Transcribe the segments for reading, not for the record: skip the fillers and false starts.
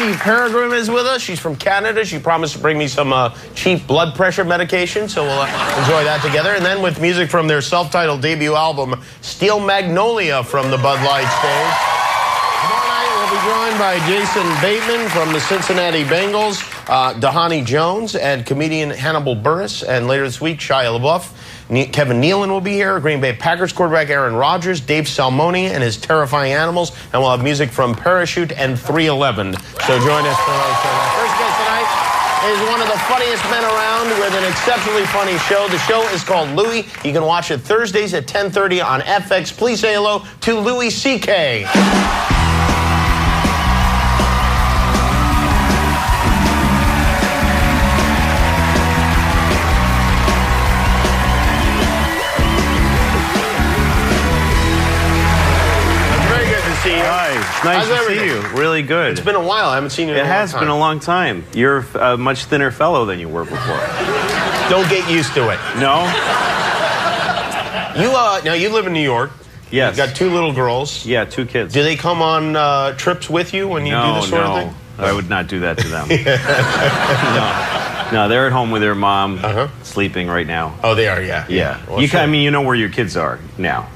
Tracy Peregrine is with us. She's from Canada. She promised to bring me some cheap blood pressure medication, so we'll enjoy that together. And then with music from their self-titled debut album, Steel Magnolia from the Bud Light stage. Tomorrow night we'll be joined by Jason Bateman from the Cincinnati Bengals, Dhani Jones, and comedian Hannibal Buress. And later this week, Shia LaBeouf. Kevin Nealon will be here, Green Bay Packers quarterback Aaron Rodgers, Dave Salmoni and his Terrifying Animals, and we'll have music from Parachute and 311. So join us for those shows. Our first guest tonight is one of the funniest men around with an exceptionally funny show. The show is called Louis. You can watch it Thursdays at 10:30 on FX. Please say hello to Louis C.K. Nice to see you. Really good. It's been a while. I haven't seen you in a long time. It has been a long time. You're a much thinner fellow than you were before. Don't get used to it. No? Now you live in New York. Yes. You've got 2 little girls. Yeah, 2 kids. Do they come on trips with you when you do this sort of thing? No, I would not do that to them. No, they're at home with their mom, sleeping right now. Oh, they are, yeah. Yeah. Well, I mean, you know where your kids are now.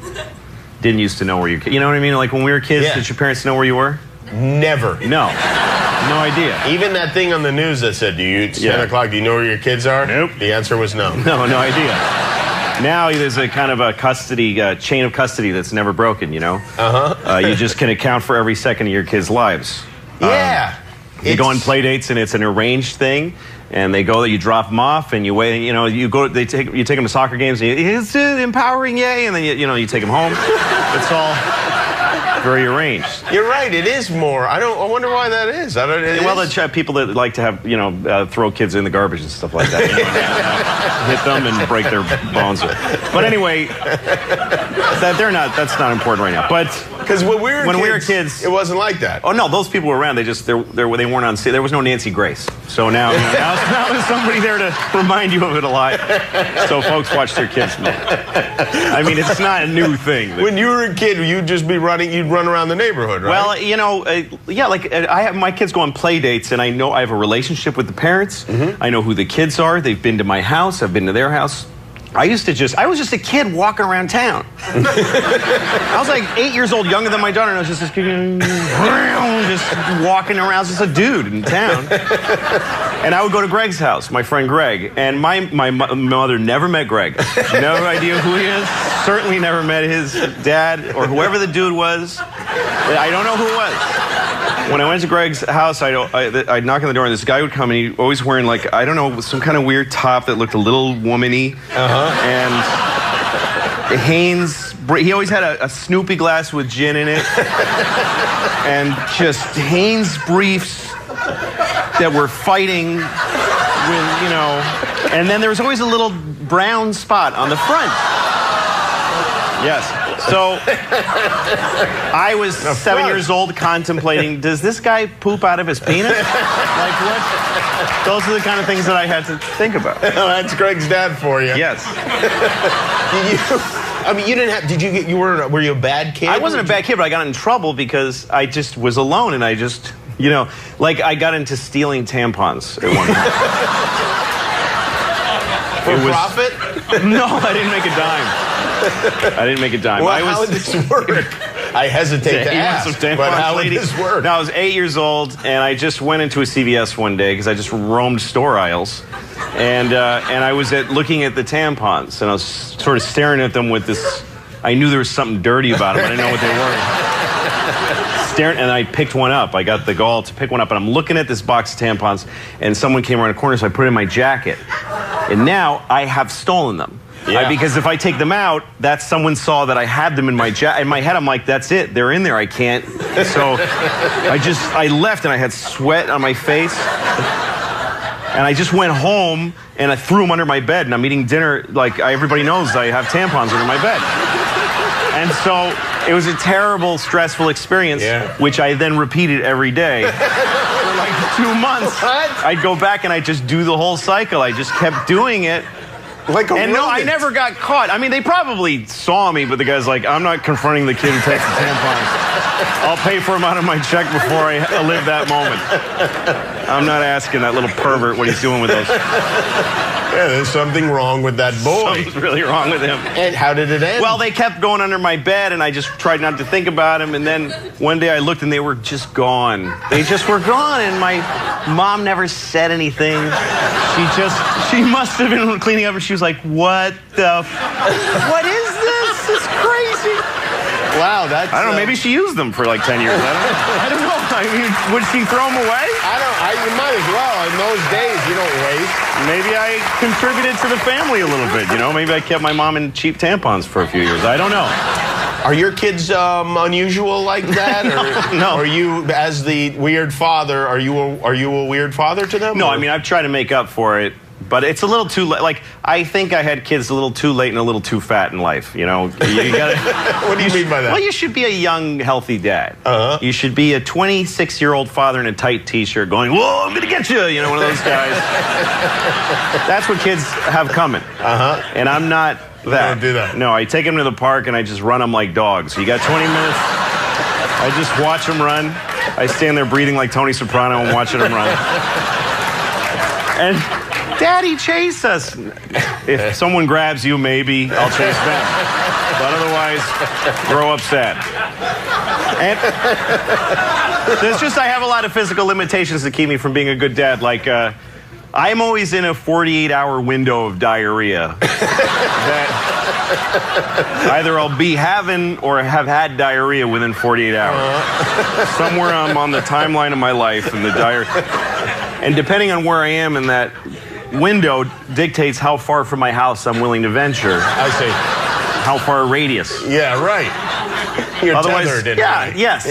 Didn't used to know where your kids. You know what I mean? Like when we were kids, did your parents know where you were? Never. No. No idea. Even that thing on the news that said, at 10 o'clock, do you know where your kids are? Nope. The answer was no. No idea. Now there's a kind of a custody, chain of custody that's never broken, you know? You just can account for every second of your kids' lives. Yeah. You go on play dates and it's an arranged thing. And they go, you drop them off, and you wait. You know, you take them to soccer games. And it's empowering, yay! And then you take them home. It's all very arranged. You're right. It is more. I wonder why that is. The people that like to have throw kids in the garbage and stuff like that. Hit them and break their bones. But anyway, that's not important right now. But because when we were kids, it wasn't like that. Oh no, those people were around. They weren't on. There was no Nancy Grace. So now there's somebody there to remind you of it a lot. So folks watch their kids more. I mean, it's not a new thing. When you were a kid, you'd just be running. You'd run around the neighborhood, right? Well, I have my kids go on play dates, and I know I have a relationship with the parents. I know who the kids are. They've been to my house. I've been to their house. I was just a kid walking around town. I was like 8 years old, younger than my daughter, and I was just walking around. I was just a dude in town. And I would go to Greg's house, my friend Greg. And my mother never met Greg. No idea who he is. Certainly never met his dad or whoever the dude was. I don't know who it was. When I went to Greg's house, I'd knock on the door, and this guy would come, and he always wearing, like, I don't know, some kind of weird top that looked a little womany. And Hanes, he always had a Snoopy glass with gin in it. And just Hanes briefs that were fighting with, and then there was always a little brown spot on the front. Yes. So I was 7 years old contemplating, does this guy poop out of his penis? Like what? Those are the kind of things that I had to think about. That's Greg's dad for you. Yes. You didn't have, were you a bad kid? I wasn't a bad kid, but I got in trouble because I just was alone and I just, I got into stealing tampons at one point. For profit? No, I didn't make a dime. Well, how would this work? I hesitate to ask, but how would this work? No, I was 8 years old, and I just went into a CVS one day because I just roamed store aisles, and I was looking at the tampons, and I was sort of staring at them with this. I knew there was something dirty about them. I didn't know what they were. Staring, and I picked one up. I got the gall to pick one up, and I'm looking at this box of tampons, and someone came around the corner, so I put it in my jacket, and now I have stolen them. Yeah. Because if I take them out, someone saw that I had them in my jacket. In my head, I'm like, that's it. They're in there. I can't. So I left, and I had sweat on my face. And I just went home, and I threw them under my bed. And I'm eating dinner. Like, everybody knows I have tampons under my bed. And so it was a terrible, stressful experience, which I then repeated every day. For like 2 months. What? I'd go back, and I'd just do the whole cycle. I just kept doing it. Like a And no, I rodent. never got caught. I mean, they probably saw me, but the guy's like, I'm not confronting the kid who takes the tampons. I'll pay for them out of my check before I live that moment. I'm not asking that little pervert what he's doing with those. Yeah, there's something wrong with that boy. Something's really wrong with him. And how did it end? Well, they kept going under my bed, and I just tried not to think about him. And then one day I looked, and they were just gone. They just were gone, and my mom never said anything. She must have been cleaning up, and she was like, what what is this? It's crazy. Wow, that's... I don't know, maybe she used them for like 10 years. I don't know. I mean, would she throw them away? You might as well. In those days, you don't waste. Maybe I contributed to the family a little bit, you know? Maybe I kept my mom in cheap tampons for a few years. I don't know. Are your kids unusual like that? Or, No. Are you, as the weird father, are you a weird father to them? No, or? I mean, I've tried to make up for it, but it's a little too late. Like, I think I had kids a little too late and a little too fat in life, you know? You gotta, What do you mean by that? Well, you should be a young, healthy dad. Uh-huh. You should be a 26-year-old father in a tight T-shirt going, whoa, I'm gonna get you, you know, one of those guys. That's what kids have coming. Uh-huh. And I'm not that. don't do that. No, I take them to the park and I just run them like dogs. You got 20 minutes, I just watch them run. I stand there breathing like Tony Soprano and watching them run. And Daddy, chase us. If someone grabs you, maybe I'll chase them. But otherwise, grow up sad. And there's just, I have a lot of physical limitations that keep me from being a good dad. Like, I'm always in a 48-hour window of diarrhea. That either I'll be having or have had diarrhea within 48 hours. Somewhere I'm on the timeline of my life and the diarrhea. And depending on where I am in that window dictates how far from my house I'm willing to venture. I see. How far radius. Yeah, right. You're Otherwise, tethered in yeah, a way. yes.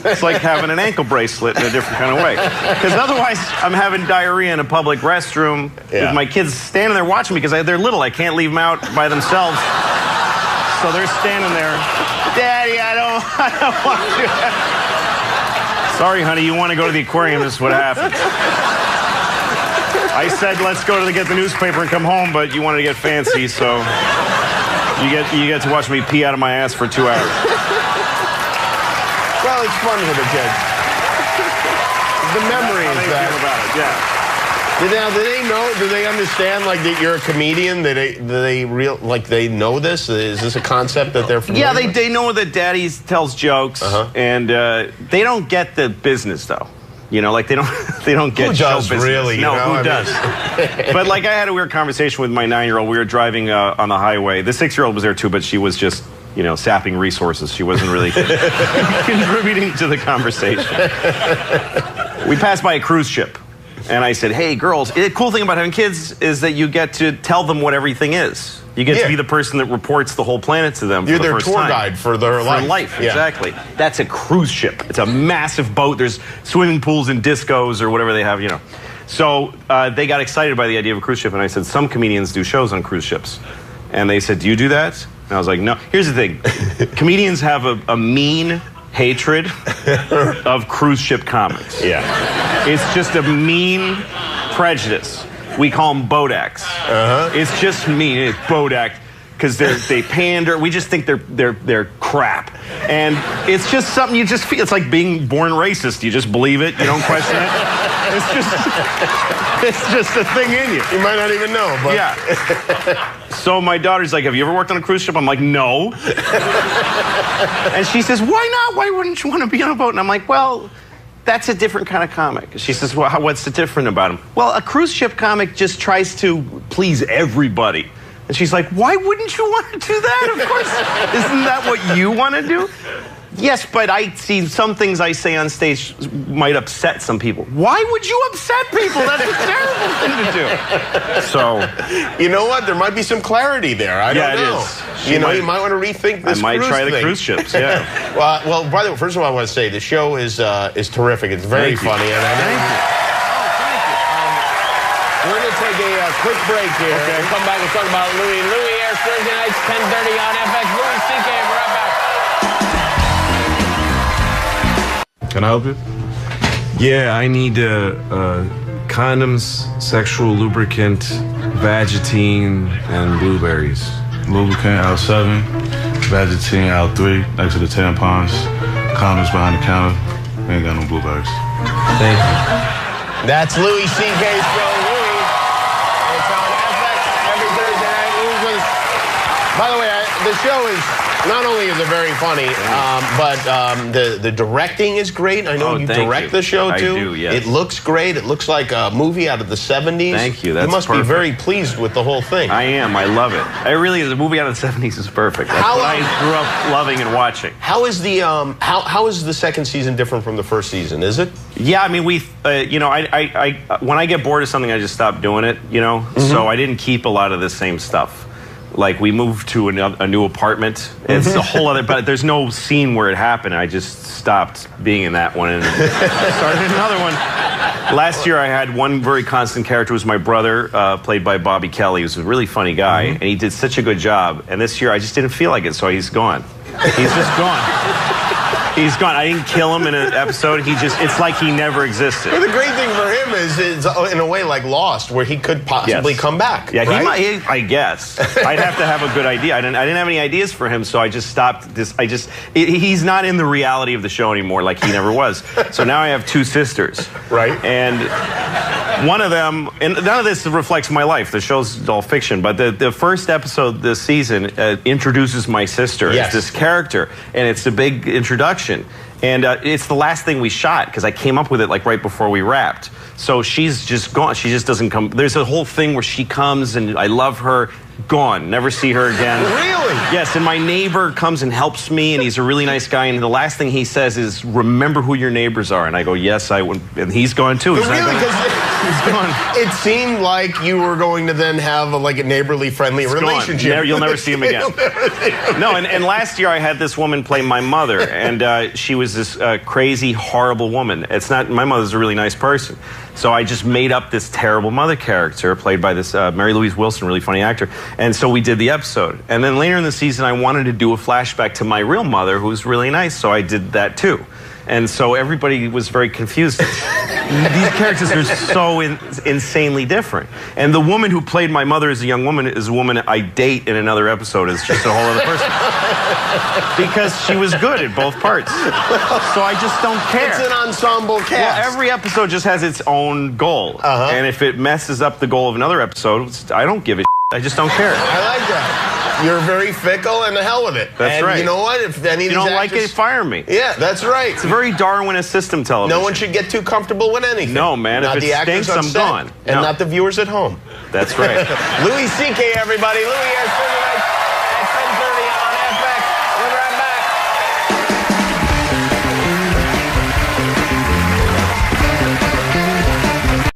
It's like having an ankle bracelet in a different kind of way. Because otherwise, I'm having diarrhea in a public restroom with my kids standing there watching me because they're little. I can't leave them out by themselves. So they're standing there. Daddy, I don't want to. Sorry, honey, you want to go to the aquarium. This is what happens. I said, let's go to get the newspaper and come home, but you wanted to get fancy, so you get to watch me pee out of my ass for 2 hours. Well, it's fun for the kids. The memories. How they feel about it, yeah. Do they know? Do they understand like that you're a comedian? Do they know this? Is this a concept that they're familiar Yeah, with? they know that Daddy tells jokes, and they don't get the business though. You know, like they don't get Who show does business. really? No, you know? who does? But like I had a weird conversation with my 9-year-old. We were driving on the highway. The 6-year-old was there too, but she was just, you know, sapping resources. She wasn't really contributing to the conversation. We passed by a cruise ship. And I said, hey, girls, the cool thing about having kids is that you get to tell them what everything is. You get to be the person that reports the whole planet to them. You're for the their first tour time. guide for their life. For life, Yeah. exactly. That's a cruise ship. It's a massive boat. There's swimming pools and discos or whatever they have, you know. So they got excited by the idea of a cruise ship. And I said, some comedians do shows on cruise ships. And they said, do you do that? And I was like, no. Here's the thing. Comedians have a mean hatred of cruise ship comics. Yeah. It's just a mean prejudice. We call them boat acts. It's just mean. It's boat act because they pander. We just think they're crap, and it's just something you just feel. It's like being born racist. You just believe it. You don't question it. It's just a thing in you. You might not even know, but Yeah. So my daughter's like, have you ever worked on a cruise ship? I'm like, no. And she says, why not? Why wouldn't you want to be on a boat? And I'm like, well, that's a different kind of comic. She says, well, what's the different about him? Well, a cruise ship comic just tries to please everybody. And she's like, why wouldn't you want to do that? Of course. Isn't that what you want to do? Yes, but I see some things I say on stage might upset some people. Why would you upset people? That's a terrible thing to do. So, you know what? There might be some clarity there. I don't know. It is. You might want to rethink this. I might try the thing. cruise ships. Yeah. Well, by the way, first of all, I want to say the show is terrific. It's very funny, and I know. We're going to take a quick break here. Okay. We'll come back and talk about Louis. Louis airs Thursday nights, 10:30 on FX. Louis C.K. We're right back. Can I help you? Yeah, I need condoms, sexual lubricant, Vagitine and blueberries. Lubricant out 7, Vagitine out 3, next to the tampons, condoms behind the counter. We ain't got no blueberries. Thank you. That's Louis C.K.'s show. Louis. It's on FX every Thursday night. Louis with us. By the way, the show is, not only is it very funny, but the directing is great. I know you direct the show, too. I do, yes. It looks great. It looks like a movie out of the 70s. Thank you. That's You must perfect. be very pleased with the whole thing. I am. I love it. It really is. A movie out of the 70s is perfect. That's How- what I grew up loving and watching. How is the how is the second season different from the first season? Is it? Yeah, I mean, you know, I when I get bored of something, I just stop doing it, you know? So I didn't keep a lot of the same stuff. Like, we moved to a new apartment. It's a whole other, but there's no scene where it happened. I just stopped being in that one and started another one. Last year, I had one very constant character, was my brother, played by Bobby Kelly. He was a really funny guy, and he did such a good job. And this year, I just didn't feel like it, so he's gone. He's just gone. He's gone. I didn't kill him in an episode. It's like he never existed. But the great thing for him is it's in a way like Lost, where he could possibly come back. Yeah, right? he might. I guess I'd have to have a good idea. I didn't have any ideas for him, so I just stopped this. He's not in the reality of the show anymore, like he never was. So now I have 2 sisters, right? And one of them, and none of this reflects my life. The show's all fiction, but the first episode this season introduces my sister as this character, and it's a big introduction. And it's the last thing we shot because I came up with it like right before we wrapped. So she's just gone. She just doesn't come. There's a whole thing where she comes and I love her. Gone. Never see her again. Really? Yes, and my neighbor comes and helps me, and he's a really nice guy, and the last thing he says is, remember who your neighbors are. And I go, yes, I would. And he's gone too. He's Really? he's gone. It seemed like you were going to then have like a neighborly, friendly relationship. You'll never see him again. No, and last year I had this woman play my mother, and she was this crazy, horrible woman. It's not, my mother's a really nice person. So I just made up this terrible mother character played by this Mary Louise Wilson, really funny actor. And so we did the episode. And then later in the season, I wanted to do a flashback to my real mother, who was really nice, so I did that too. And so everybody was very confused. These characters are so insanely different. And the woman who played my mother as a young woman is a woman I date in another episode as just a whole other person. Because she was good at both parts. So I just don't care. It's an ensemble cast. Well, every episode just has its own goal. And if it messes up the goal of another episode, I don't give a shit. I just don't care. I like that. You're very fickle, and the hell with it. That's right. You know what? If any of you these don't like it, fire me. Yeah, that's right. It's a very Darwinist system television. No one should get too comfortable with anything. No, man. Not If it the actors stinks, on I'm set, gone. and No. not the viewers at home. That's right. Louis C.K., everybody. Louis,